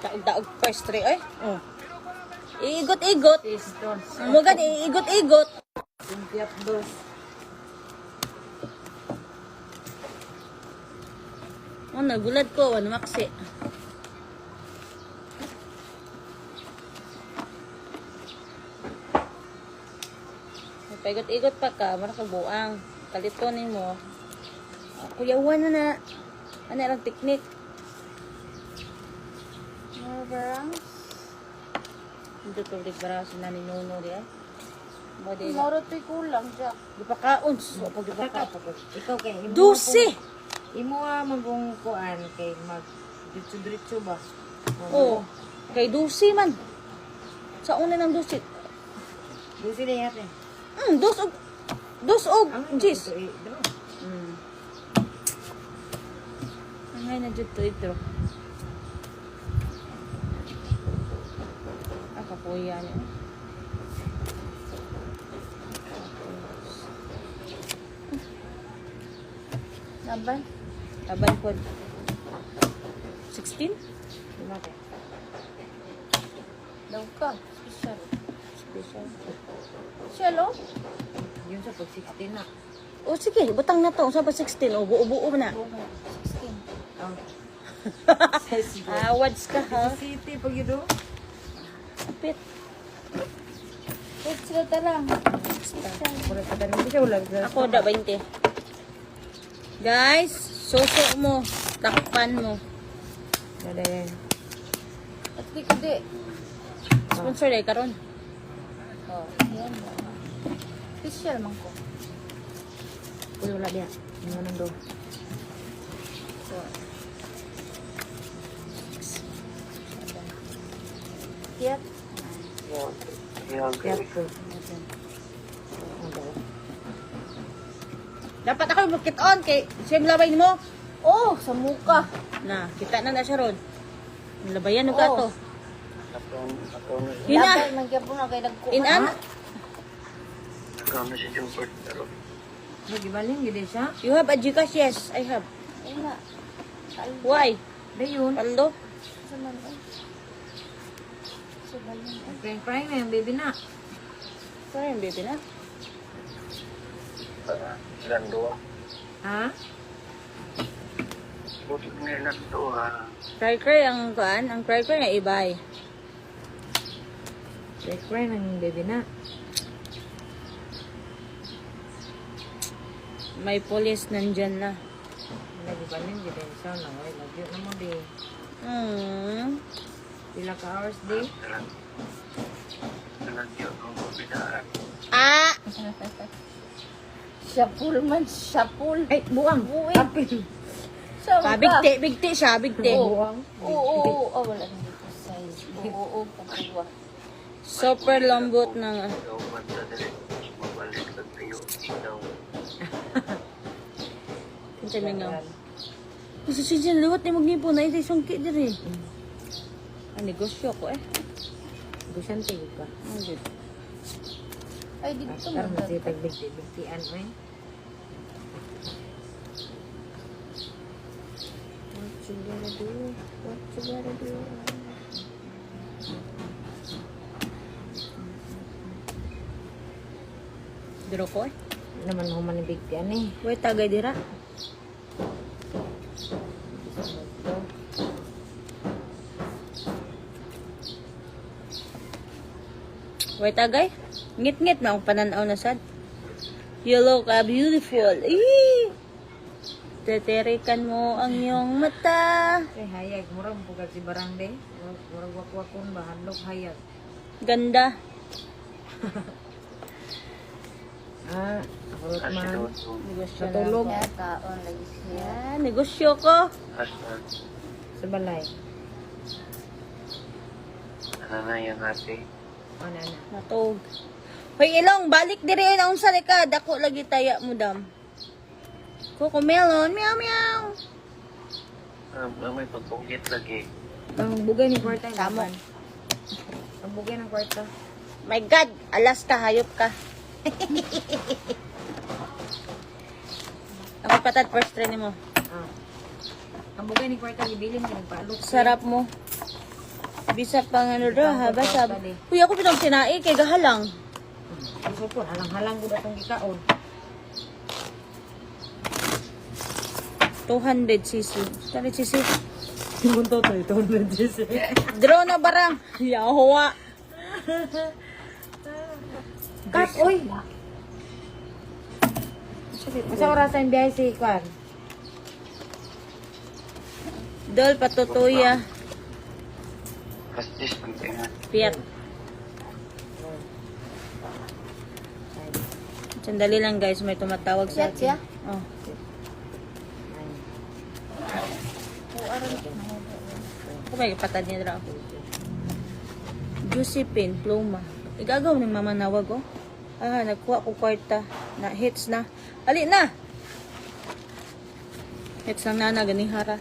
Daog-daog first tray, ay. Oh. Iigot-igot. Piston. Mugan, iigot-igot. Simpiap dos. Oh, nagulad ko. Ano maksi? Paigot-igot pa ka. Mara ka buang. Kalitonin mo. Kuyawan na na. Ano lang teknik? More barang. Hindi ko ulit barang sa naninuno diya. Moro to'y kulang siya. Di pa kaon. Pag di pa kaon. Ikaw kay imo. 12! Imo magong kuan kay mag diretso ba? Oo. Kay 12 man. Sa una ng 12. Dusi na yate. Dos og cheese. Angay na dyan to ito. Kapuya niya. Laban? Laban po. 16? Mate. Daw ka. Special. Special. Special, oh. Yun sa pag 16 na. O sige, butang na to. Sa pa 16. O, buo-buo na. 16. Oh. Awads ka ha. City pag yun do. Kapit. Wait, sila talang. Pura ka din siya wala. Ako da 20. Guys, suso mo. Takpan mo. Dadayan. At di ko di. Sponsor day karon. Oh, yan. Special man ko. Uy wala dia. Ano nang do? So, Tiyat. Kaya ko. dapat ako makit-on kay siyang labay mo. Oh, sa muka. Na, kita na siya ron. Labayan ng kato. Dapat Hina, nagyapon na kay nagkuha. inan. Nagibaling gid siya. You have a Gcash? Yes, I have. Ay na. Why? Dayon. Paldo? Sa man, ay. Sa balon, ay. Crying na yung baby na. Sorry, yung baby na. Ha? Cry ang kuan, ang cry nga ibay. Crying ng baby na. May police nandyan na. Nagibaling gid siya na oy. Lagyo na mo di. Pila ka hours di? Ah! Syapul man, syapul. Ay, buwang. Buwi. Apil. Sa Ah, muka. bigti siya, bigti. Buwang. Oo. Oh, wala nang dito size. Oo, pagkuha. Super lambot ng... Kinsa may nga. Kasi siya luwat ni magnipo na ito sungki diri. Ang negosyo ko eh. Gusante ka. Ang good. Ay, dito Pastor mo. masipag bigti-bigtian oy. What you gonna do? What you gonna do? Diro ko eh. Naman human ni bigtian eh. Wait, tagay dira. Wait, tagay. Ngit-ngit na akong pananaw na sad. You look beautiful. Eee! Teterikan mo ang iyong mata. Kay hayag murag pugad si barangde. Murag wakwakon ba handok hayag. Ganda. Ah, akurot man. Negosyo na. Natulog Kaya kaon lagi siya. Yan, negosyo ko. sa balay. Ano na yan ate? Ano na? Natog. Hoy, ilong, balik diri na unsa ni ka. Dako lagi taya mo dam. Coco melon, meow meow. May pagpugit lagi. Ang bugay ni kwarta. Tamo. Ang bugay ng kwarta. My God, alas ka, hayop ka. Ang patat first try mo. Ah. Ang bugay ni kwarta gibilin ni nagpaalok. Sarap mo. Bisa pang ano daw, ha? Basta. Uy, ako pinang sinai kay gahalang. Gusto po, halang-halang ko itong gikaon. 200cc. 200cc. Bunto to, ito na dito. Draw na barang. Yahuwa. Kat, uy! Masa oras ang biyahe si Kwan? Dol, patutuya. Kastis pang tingan. Piat. Sandali lang guys, may tumatawag sa akin. Oh. Kumay, patad niya dra ako. Josephine, Pluma. Igagaw ni mama nawag oh. Ah, nagkuha ko kwarta. Na hits na. Ali na! Hits ng nana, ganihara.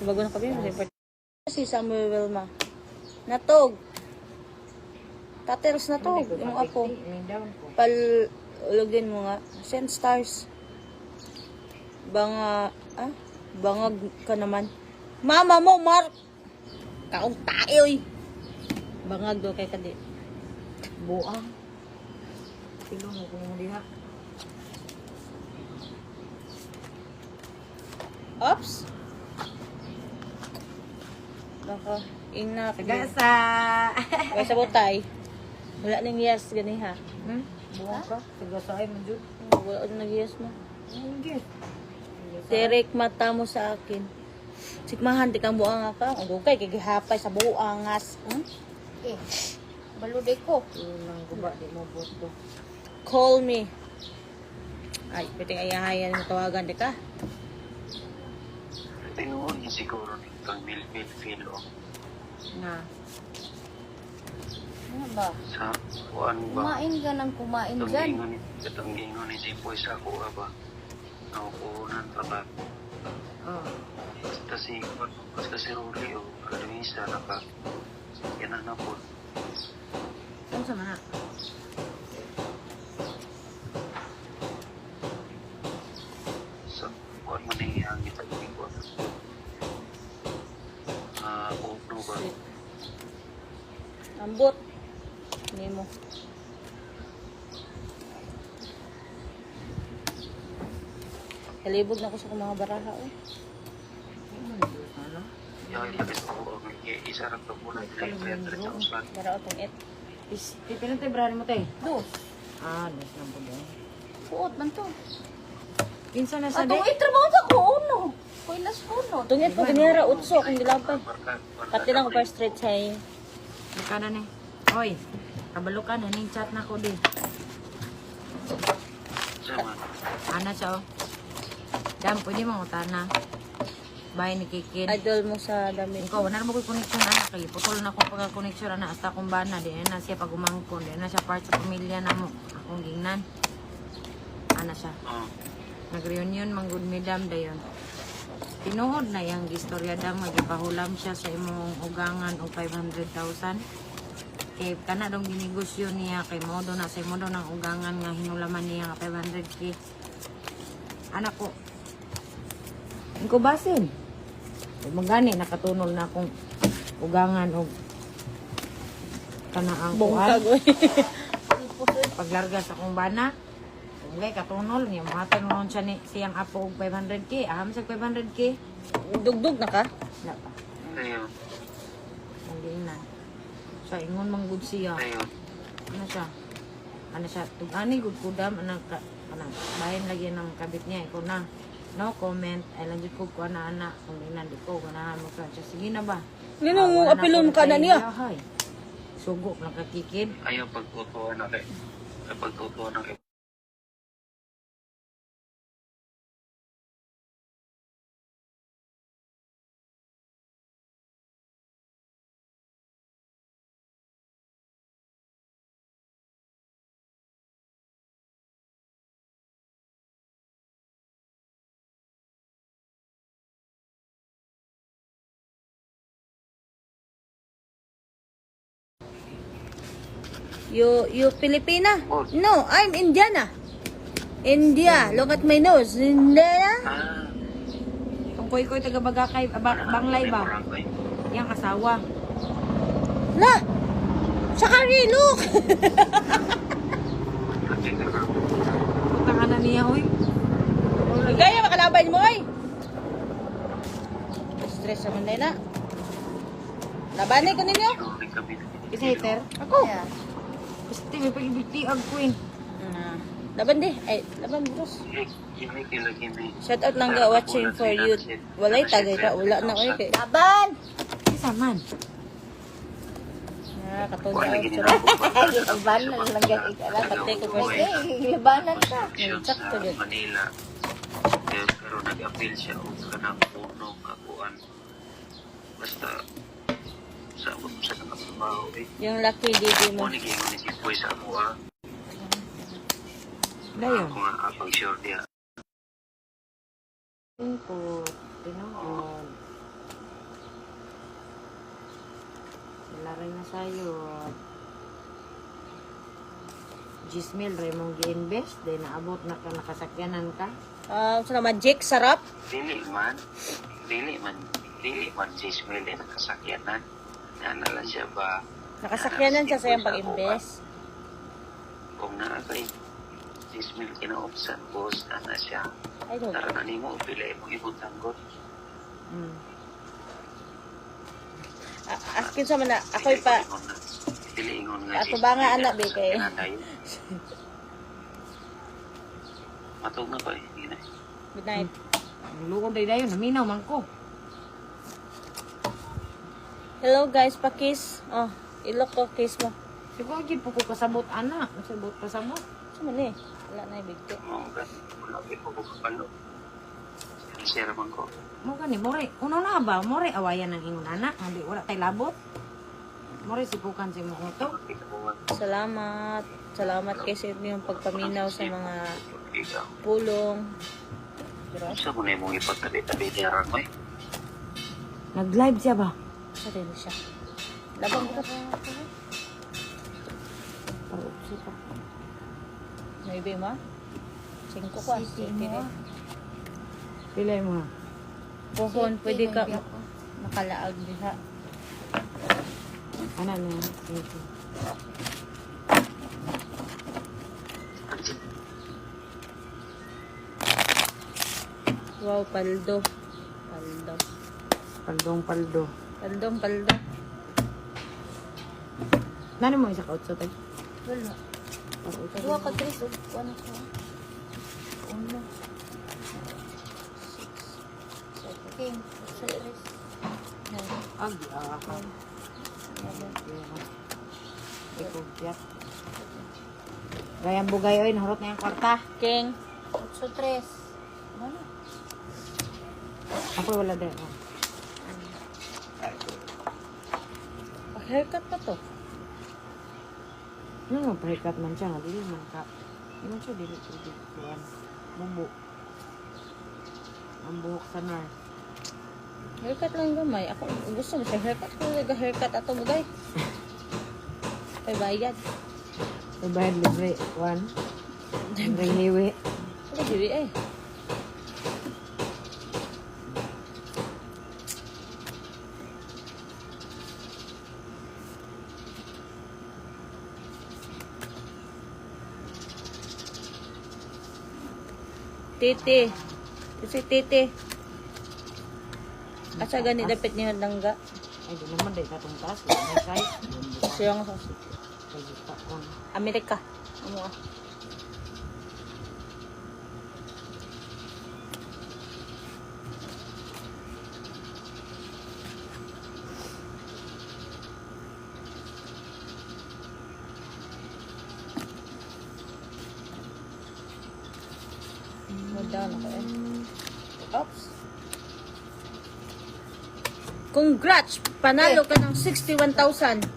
Bago na kami. Si Samuel Wilma. Natog. Taters na to. Yung apo. Palugin mo nga. Send stars. Bangag ka naman. Mama mo, Mark! Kaong tayo eh. Bangag do kay kadi. Buang. Pilo mo kung diha. Ops! Baka, ina. Gasa! Kaya sa botay. Wala nang yes, gani ha. Buang ka? Gasa ay manjud. Wala nang yes mo. Hindi. Derek, mata mo sa akin. Sikmahan, di kang buang ka. Ang kay kagihapay sa buangas. Baluday ko. Ulang guba, di mo boto. Call me. Ay, pwedeng ayahayan mo tawagan, di ka? Tinuon niya siguro nitong mil-filo. Na. Ano ba? Sa kuan ba? Kumain ka ng kumain dyan. Itong ingon ni Jipoy sa kuha ba? Naupunan pa ba? Oh. Basta si Ruli o Luisa naka yan na po. Ano sa mana? Sa kuan man yung hangit at ikuan. Uno ba? Ambot. Hindi mo. Kalibog na ko sa mga baraha. Oh. Ano? Yung ilagay ko ang isarap na po na 300,000. Bara otong et. Pinatay brani mo tay. Dos. Dos lang po doon. Puot man to. Kinsa na sa Atong day? itrabaho ka ko uno. Kuilas uno. Otong et po ganihara utso kung dilapay. Pati lang ko first straight say. Kana ni. Oy. Kabalo ka na ning chat na ko di. Sama. Ana siya oh. Dam, pwede mo utana. Bahay ni Kikid. Idol mo sa damit. Ikaw, wala na mo ko'y connection anak kay putol na akong pagka-connection anak hasta akong bana di na siya pag umangkon di na siya part sa pamilya na mo akong gingnan ana siya nag-reunion manggod mi dam dayon tinuod na yang gistorya dam magipahulam siya sa imong ugangan og 500,000 kay kana dong ginegosyo niya kay modo na sa modo ng ugangan nga hinulaman niya nga 500k anak ko ko basin magani nakatunol na akong ugangan og kanaang Bongkag kuan oy. paglarga sa akong bana ugay katunol niya matay noon siya ni siyang apo og 500k aham sa 500k Dugdug na ka? wala pa Ayun. ang giinan sa ingon manggud siya Ayun. ano siya tugani gud kudam anak bahin lagi ng kabit niya iko na no comment ay lang jud ko ana anak kung inan di ko ganahan mo ka siya sige na ba Nino mo wala apilon ko ka na kay niya. yahay. Sugo lang kakikid Ayaw pagtutuan na kay. Pagtutuan na kay. You Filipina? No, I'm Indiana. India. Look at my nose. Indiana? Ang koy-koy taga Bagakay, Banglay ba? Barangay. Yang asawa. La! Sa Look! Lagi ka ka. Putang ana niya, oy. Gaya makalaban mo, oy! Stress naman na yun, na. Labanin ko ninyo. Sinuri kami. Isa hater. Ako. Basta may pagibiti ang queen. Laban di. Ay, laban bros. Hindi lagi may... Shout out lang ga watching for you. Walay tagay ka. Wala na, oy. Kay- Laban! Isa man. Katulad Wala ako. ginagawa. Laban na lang ga. Ikala, patay ko first. Labanan ka. Nagsak to yun. Manila. Pero nag-appeal siya o kanang punong akuan. Basta sa mo sa nakatrabaho eh. Yung lucky didi mo. Mo ni gingon ni si Boy sa ako ah. Dayon. Ako nga apang sure dia. Po, tinood. Wala rin na sa'yo. Gismil, rin mong gi-invest. Dahil naabot na ka, nakasakyanan ka. Sa magic, sarap. Dili man Gismil din nakasakyanan. Naalala siya ba? Nakasakyanan siya sa iyang pag-invest. Kung naa kay Gismil kinaupsan, boss, ana siya. Ay, no. Tara na nimo, pila mo ibutang god. Mm. Askin sa man na, ako'y pa, Dili ingon nga Ato ba nga anak, be, kay- Matog na ba eh? Hindi na. good night. Ang luon day dayon, naminaw man ko. Hello guys, pa-kiss. Oh, ilok ko, kiss mo. Siguro gid po ko kasabot ana, kasabot pasabot. Sa man eh. Wala na ibigti. Mga gan, wala ko ko kapalo. Share man ko. Mo gani, more. Uno na ba? More awayan ng ingon anak, hindi wala tay labot. More sipukan si mo to. Salamat. Salamat kay sa inyong pagpaminaw sa mga Ikaw. pulong. Diba? Sa mo na mong ipagtabi-tabi niya rin mo eh. Nag-live siya ba? Sa rin siya. Labang ko. Parutsi pa. Maybe ma? 5 ko ah. Pilay mo ha. Pohon, pwede ka makalaag diha. Ana na. Thank you. Wow, paldo. Paldo. Paldong paldo. Paldong, paldo. Nani mo isa ka utso tay? Wala. Parutsi. Dua ka, Chris. Ano ko? Uno. King. Sa Chris. Agi aha. Ikaw biyak. Gayang bugay oy, nahurot na yung kwarta. King. 8-3. Ano? Ako wala din. Oh. Haircut pa to. Ano nga pahikat man siya nga, dili man ka. Di man siya dili kuwan. Bubo. Ang buhok sa nar. Haircut lang gamay. Ako gusto mo siya haircut. Kung nag-haircut ato mo guys. Ay bayad. Bayad libre. One. Libre hiwi. Ay, dili eh. Titi. Si Titi. Asa gani dapat niyo langga. Ay, di naman dahil katong taas. May size. Siya nga sa Kaya pa. Amerika. Amo ah. Down ako eh. Oops. Congrats! Panalo ka ng 61,000.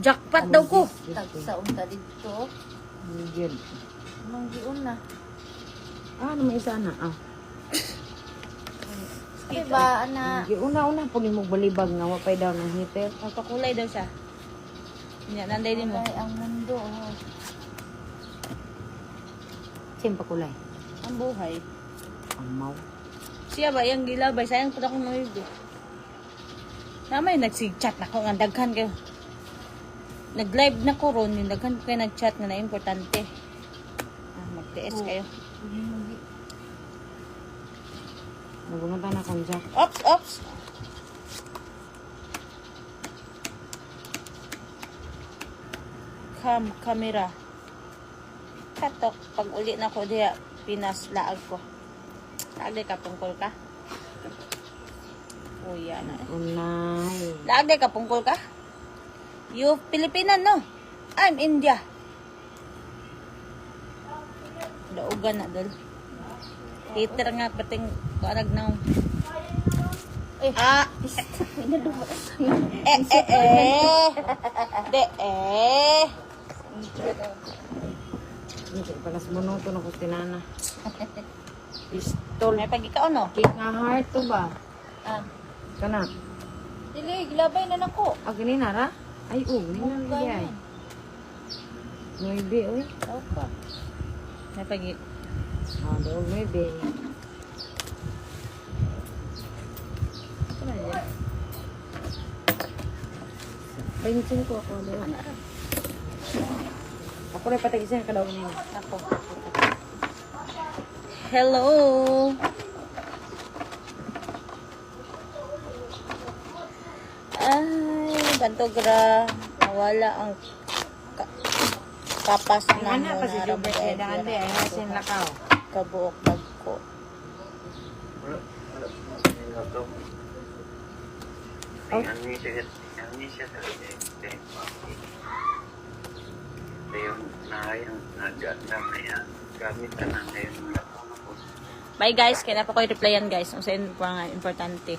Jackpot daw ko. Tagsa unta dito. Miguel. Manggiun na. Ah, naman isa na. Ah. Diba, ana? Una-una po mo balibag nga. Wapay daw ng heater. Magpakulay daw siya. Yan, nanday din mo. Kulay ang mundo. Oh. Siyempre kulay. Ang buhay. Ang mau. Siya ba yung gilabay? Sayang po na akong noyod eh. Namay nagsigchat na ko nga daghan kayo. Nag-live na ko ron, yung daghan ko kayo nag-chat nga na importante. Mag-TS kayo. Nabungan na akong jack. Ops, ops! Camera. Katok, pag uli na ko diya, pinaslaag ko. Laag di ka, pungkol ka? Uya na eh. Unay. Laag di ka, pungkol ka? You Pilipinan, no? I'm India. Daugan na dol. Hater nga pating parag na. Ah! De Hindi palas monoto na ko tinana. Pistol. May pag ikaw, no? Cake nga heart to ba? Ah. Kana. Dili, gilabay na nako. Ah, ganina ra? Ay, ganina ra di ay. Maybe, oy. Opa. May pag Ah, daw maybe. Ito na dyan. Bensin ko ako daw. Ako rin patagisan ka daw niya. Ako. Hello. Ay, bantogra. Nawala ang kapas Ang na ana pa si mo Jobert ni Dande ay hasin lakaw. kabuok bagko. Ang siya talaga yung nahayang nagandam na yan. Gamit ka na ngayon. Bye guys, kaya na pa ko i-replyan guys. Ang sa inyo pa nga importante.